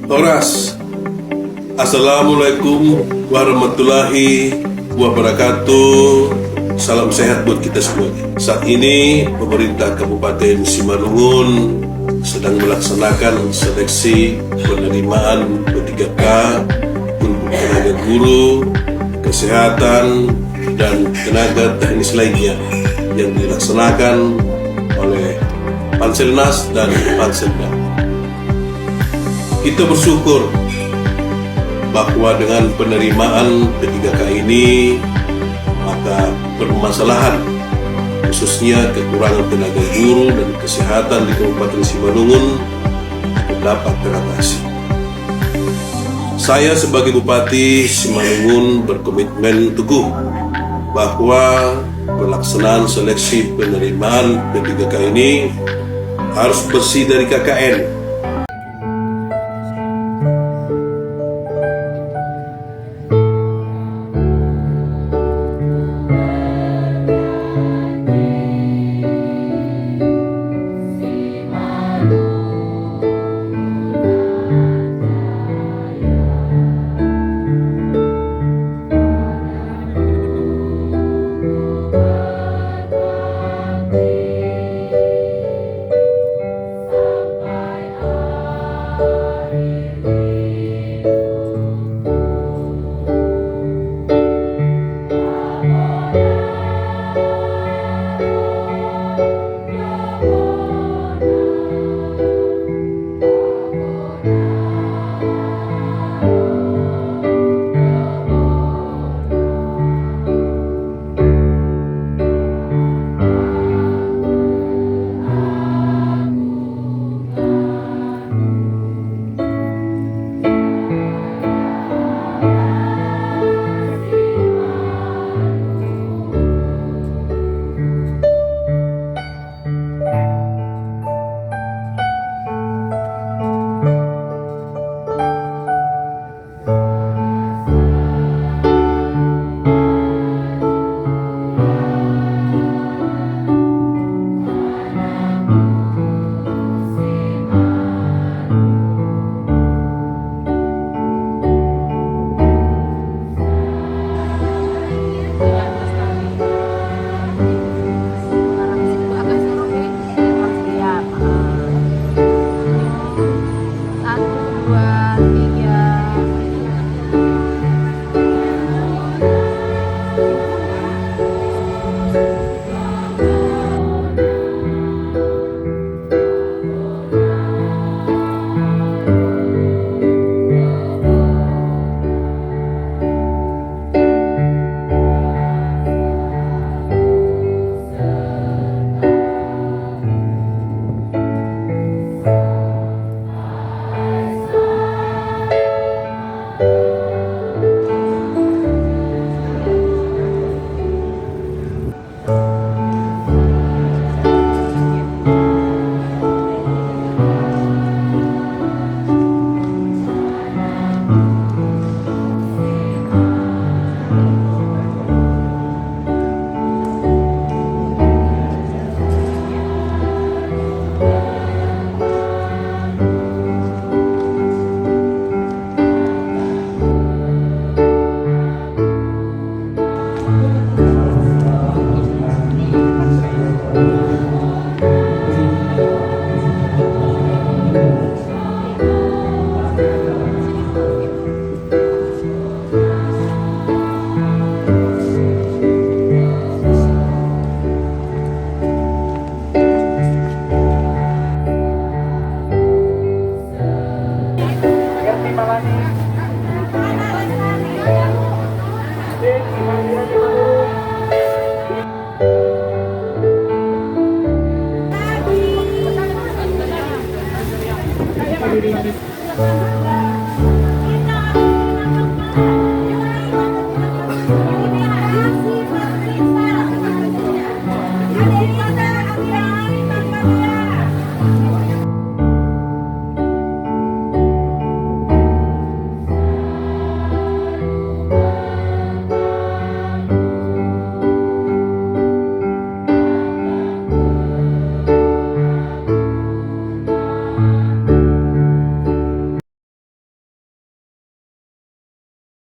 Horas. Assalamualaikum warahmatullahi wabarakatuh. Salam sehat buat kita semua. Saat ini pemerintah Kabupaten Simalungun sedang melaksanakan seleksi penerimaan P3K untuk tenaga guru, kesehatan, dan tenaga teknis lainnya yang dilaksanakan oleh Panselnas dan Panselda. Kita bersyukur bahwa dengan penerimaan P3K ini, maka permasalahan khususnya kekurangan tenaga guru dan kesehatan di Kabupaten Simalungun dapat teratasi. Saya sebagai Bupati Simalungun berkomitmen teguh bahwa pelaksanaan seleksi penerimaan P3K ini harus bersih dari KKN. Thank you.